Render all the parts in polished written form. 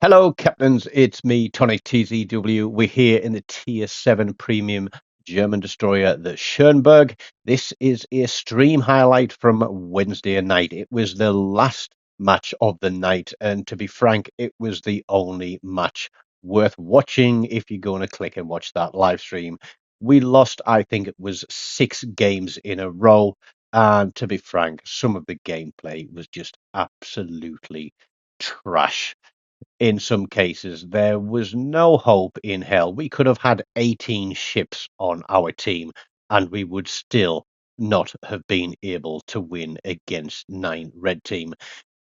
Hello, captains. It's me, TONIK TZW. We're here in the Tier 7 Premium German destroyer, the Schönberg. This is a stream highlight from Wednesday night. It was the last match of the night, and to be frank, it was the only match worth watching if you're going to click and watch that live stream. We lost, I think it was 6 games in a row, and to be frank, some of the gameplay was just absolutely trash. In some cases, there was no hope in hell. We could have had 18 ships on our team, and we would still not have been able to win against 9 red team.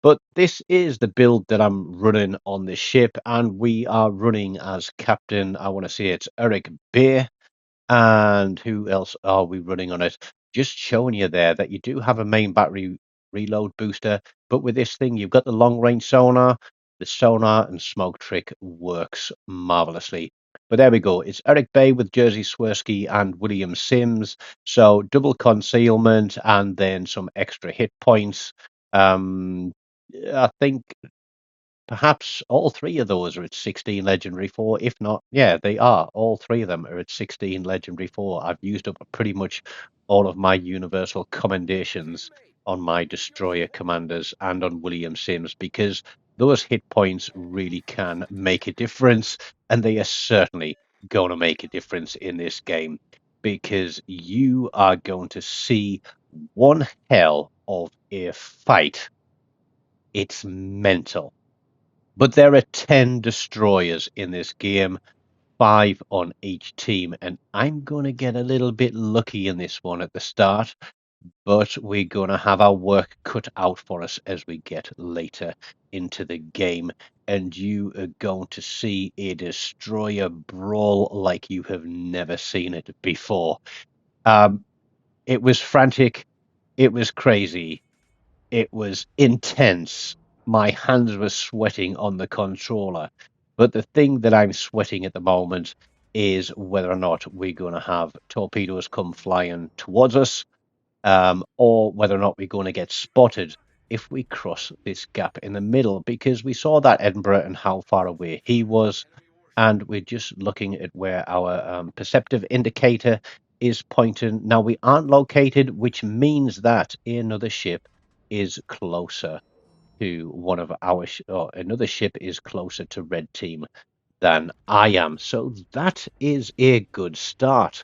But this is the build that I'm running on this ship, and we are running as captain. I want to say it's Eric Beer. And who else are we running on it? Just showing you there that you do have a main battery reload booster, but with this thing, you've got the long range sonar. The sonar and smoke trick works marvelously. But there we go. It's Eric Bay with Jersey Swirsky and William Sims. So double concealment and then some extra hit points. Um, I think perhaps all 3 of those are at 16 Legendary 4. If not, yeah, they are. All 3 of them are at 16 Legendary 4. I've used up pretty much all of my universal commendations on my Destroyer commanders and on William Sims because those hit points really can make a difference, and they are certainly going to make a difference in this game because you are going to see one hell of a fight. It's mental. But there are 10 destroyers in this game, 5 on each team, and I'm going to get a little bit lucky in this one at the start, but we're going to have our work cut out for us as we get later into the game, and you are going to see a destroyer brawl like you have never seen it before. Um, it was frantic, it was crazy, it was intense. My hands were sweating on the controller. But the thing that I'm sweating at the moment is whether or not we're going to have torpedoes come flying towards us, or whether or not we're going to get spotted if we cross this gap in the middle. Because we saw that Edinburgh and how far away he was, and we're just looking at where our perceptive indicator is pointing. Now we aren't located, which means that another ship is closer to one of our or another ship is closer to red team than I am. So that is a good start.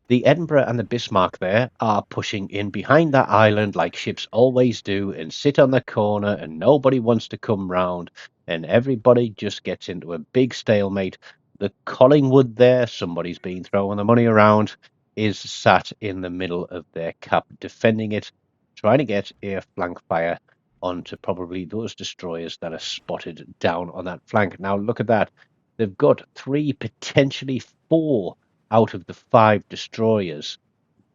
The Edinburgh and the Bismarck there are pushing in behind that island like ships always do and sit on the corner, and nobody wants to come round, and everybody just gets into a big stalemate. The Collingwood there, somebody's been throwing the money around, is sat in the middle of their cap defending it, trying to get a flank fire onto probably those destroyers that are spotted down on that flank. Now look at that. They've got 3, potentially 4 out of the 5 destroyers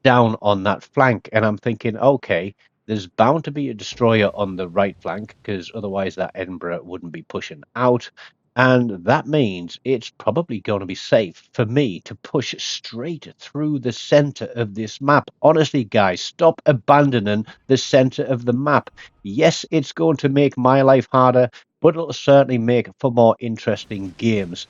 down on that flank. And I'm thinking, okay, there's bound to be a destroyer on the right flank because otherwise that Edinburgh wouldn't be pushing out. And that means it's probably going to be safe for me to push straight through the center of this map. Honestly, guys, stop abandoning the center of the map. Yes, it's going to make my life harder, but it'll certainly make for more interesting games.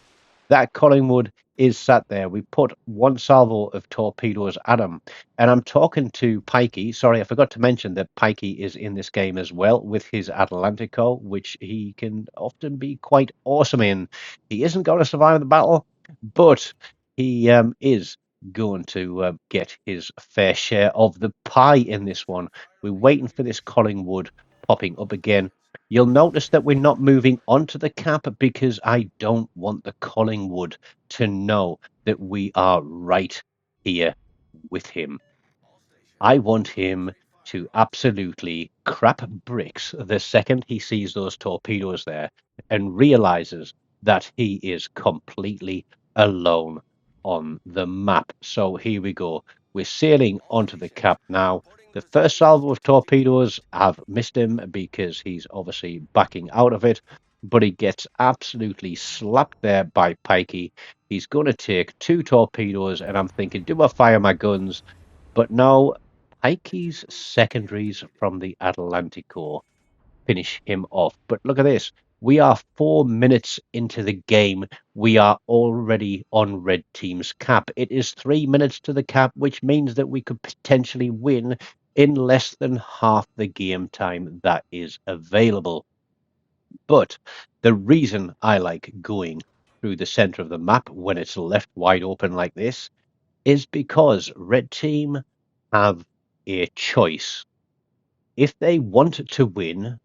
That Collingwood is sat there. We put 1 salvo of torpedoes at him. And I'm talking to Pikey. Sorry, I forgot to mention that Pikey is in this game as well with his Atlantico, which he can often be quite awesome in. He isn't going to survive the battle, but he is going to get his fair share of the pie in this one. We're waiting for this Collingwood popping up again. You'll notice that we're not moving onto the cap because I don't want the Collingwood to know that we are right here with him. I want him to absolutely crap bricks the second he sees those torpedoes there and realizes that he is completely alone on the map. So here we go. We're sailing onto the cap now. The first salvo of torpedoes have missed him because he's obviously backing out of it, but he gets absolutely slapped there by Pikey. He's going to take 2 torpedoes, and I'm thinking, do I fire my guns? But no, Pikey's secondaries from the Atlantico finish him off. But look at this. We are 4 minutes into the game. We are already on red team's cap. It is 3 minutes to the cap, which means that we could potentially win in less than half the game time that is available. But the reason I like going through the center of the map when it's left wide open like this is because red team have a choice. If they want to win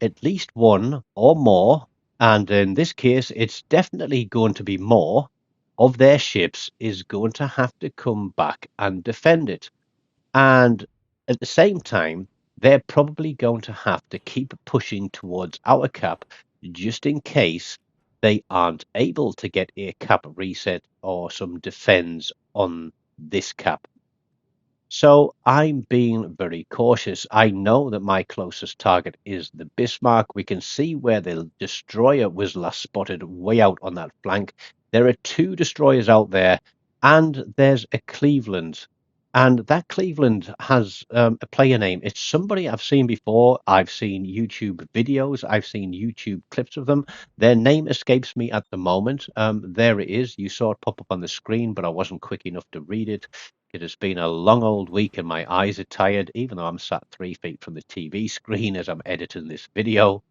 at least one or more, and in this case, it's definitely going to be more, of their ships is going to have to come back and defend it. And at the same time, they're probably going to have to keep pushing towards our cap just in case they aren't able to get a cap reset or some defense on this cap. So I'm being very cautious. I know that my closest target is the Bismarck. We can see where the destroyer was last spotted way out on that flank. There are two destroyers out there, and there's a Cleveland. And that Cleveland has a player name. It's somebody I've seen before. I've seen YouTube videos. I've seen YouTube clips of them. Their name escapes me at the moment. There it is. You saw it pop up on the screen, but I wasn't quick enough to read it. It has been a long old week and my eyes are tired, even though I'm sat 3 feet from the TV screen as I'm editing this video.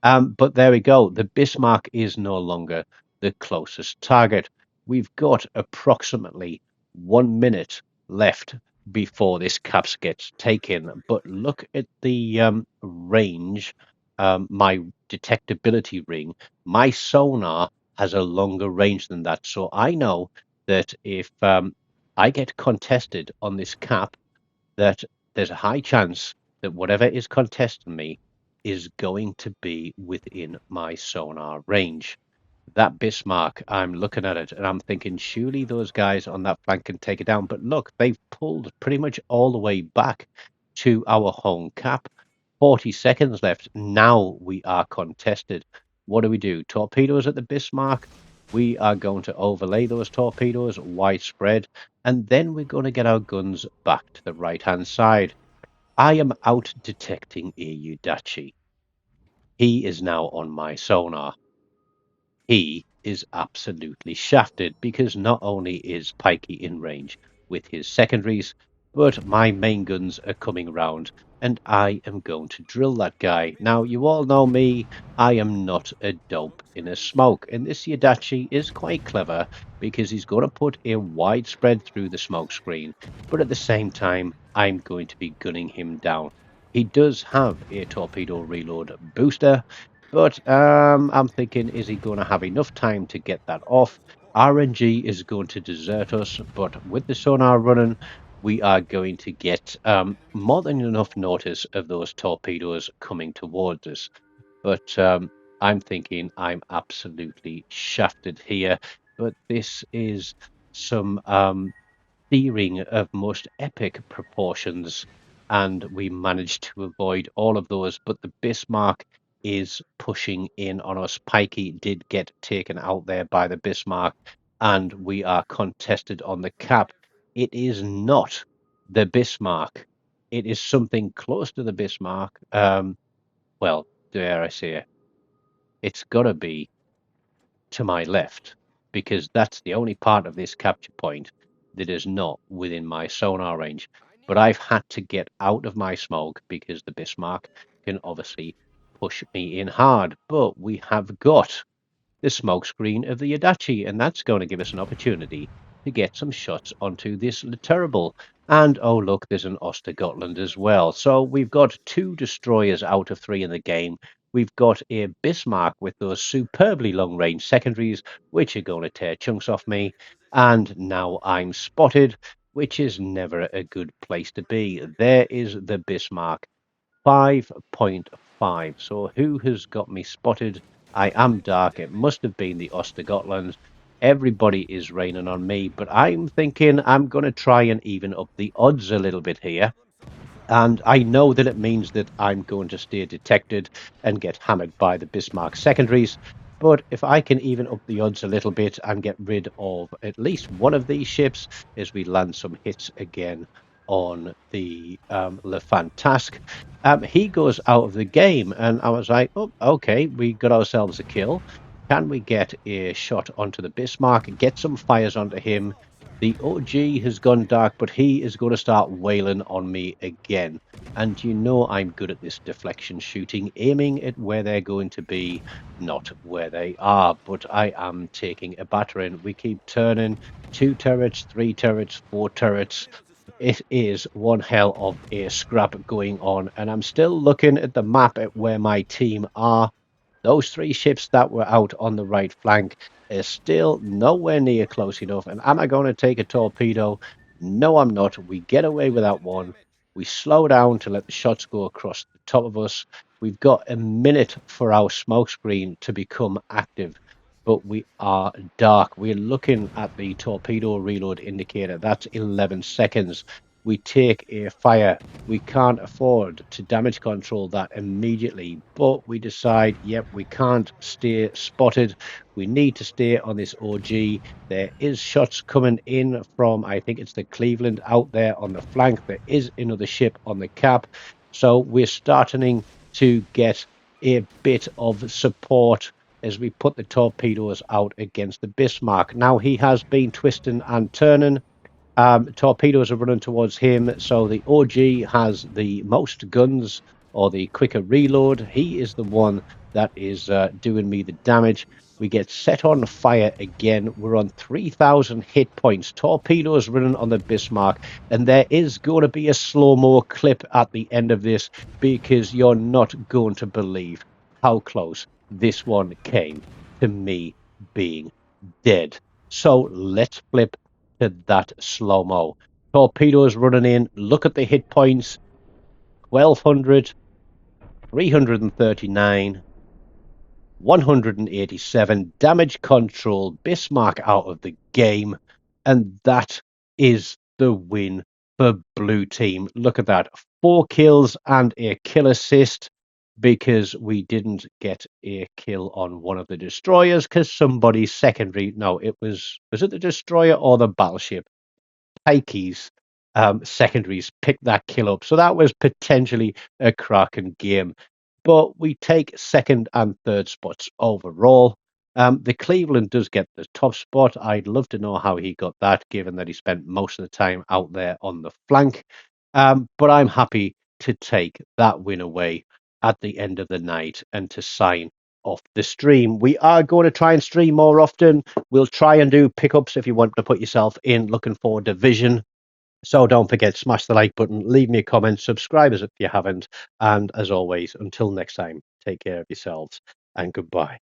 But there we go. The Bismarck is no longer the closest target. We've got approximately 1 minute left before this caps gets taken. But look at the range, my detectability ring. My sonar has a longer range than that. So I know that if I get contested on this cap, that there's a high chance that whatever is contesting me is going to be within my sonar range. That Bismarck, I'm looking at it and I'm thinking, surely those guys on that flank can take it down. But look, they've pulled pretty much all the way back to our home cap. 40 seconds left. Now we are contested. What do? Torpedoes at the Bismarck. We are going to overlay those torpedoes widespread, and then we're going to get our guns back to the right-hand side. I am out detecting a Udachi. He is now on my sonar. He is absolutely shafted because not only is Pikey in range with his secondaries, but my main guns are coming round and I am going to drill that guy. Now, you all know me, I am not a dope in a smoke, and this Yadachi is quite clever because he's going to put a wide spread through the smoke screen, but at the same time, I'm going to be gunning him down. He does have a torpedo reload booster, but I'm thinking, is he going to have enough time to get that off? RNG is going to desert us, but with the sonar running, we are going to get more than enough notice of those torpedoes coming towards us. But I'm thinking I'm absolutely shafted here. But this is some steering of most epic proportions, and we managed to avoid all of those. But the Bismarck is pushing in on us. Pikey did get taken out there by the Bismarck, and we are contested on the cap. It is not the Bismarck. It is something close to the Bismarck. Well, dare I say it? It's got to be to my left, because that's the only part of this capture point that is not within my sonar range. But I've had to get out of my smoke because the Bismarck can obviously push me in hard. But we have got the smokescreen of the Adachi, and that's going to give us an opportunity to get some shots onto this Terrible. And oh look, there's an Ostergotland as well. So we've got two destroyers out of three in the game. We've got a Bismarck with those superbly long range secondaries, which are going to tear chunks off me. And now I'm spotted, which is never a good place to be. There is the Bismarck. 5.5. So who has got me spotted? I am dark. It must have been the Ostergotland. Everybody is raining on me, but I'm thinking I'm going to try and even up the odds a little bit here. And I know that it means that I'm going to stay detected and get hammered by the Bismarck secondaries. But if I can even up the odds a little bit and get rid of at least one of these ships as we land some hits again on the Lefant task. He goes out of the game, and I was like, "Oh, okay, we got ourselves a kill. Can we get a shot onto the Bismarck, get some fires onto him?" The OG has gone dark, but he is going to start wailing on me again. And you know I'm good at this deflection shooting, aiming at where they're going to be, not where they are. But I am taking a battering. We keep turning 2 turrets, 3 turrets, 4 turrets. It is one hell of a scrap going on. And I'm still looking at the map at where my team are. Those 3 ships that were out on the right flank is still nowhere near close enough. And am I going to take a torpedo? No, I'm not. We get away with that one. We slow down to let the shots go across the top of us. We've got a minute for our smoke screen to become active, but we are dark. We're looking at the torpedo reload indicator. That's 11 seconds. We take a fire. We can't afford to damage control that immediately, but we decide, yep, we can't stay spotted. We need to stay on this OG. There is shots coming in from, I think it's the Cleveland out there on the flank. There is another ship on the cap. So we're starting to get a bit of support as we put the torpedoes out against the Bismarck. Now he has been twisting and turning. Torpedoes are running towards him, so the OG has the most guns or the quicker reload. He is the one that is doing me the damage. We get set on fire again. We're on 3,000 hit points. Torpedoes running on the Bismarck, and there is going to be a slow-mo clip at the end of this because you're not going to believe how close this one came to me being dead. So let's flip to that slow-mo. Torpedoes running in. Look at the hit points. 1,200, 339, 187. Damage control. Bismarck out of the game. And that is the win for blue team. Look at that. 4 kills and a kill assist because we didn't get a kill on one of the destroyers because somebody's secondary. No, was it the destroyer or the battleship? Pikey's secondaries picked that kill up. So that was potentially a cracking game. But we take second and third spots overall. The Cleveland does get the top spot. I'd love to know how he got that, given that he spent most of the time out there on the flank. But I'm happy to take that win away at the end of the night and to sign off the stream. We are going to try and stream more often. We'll try and do pickups if you want to put yourself in looking for division. So don't forget, smash the like button, leave me a comment, subscribe if you haven't. And as always, until next time, take care of yourselves and goodbye.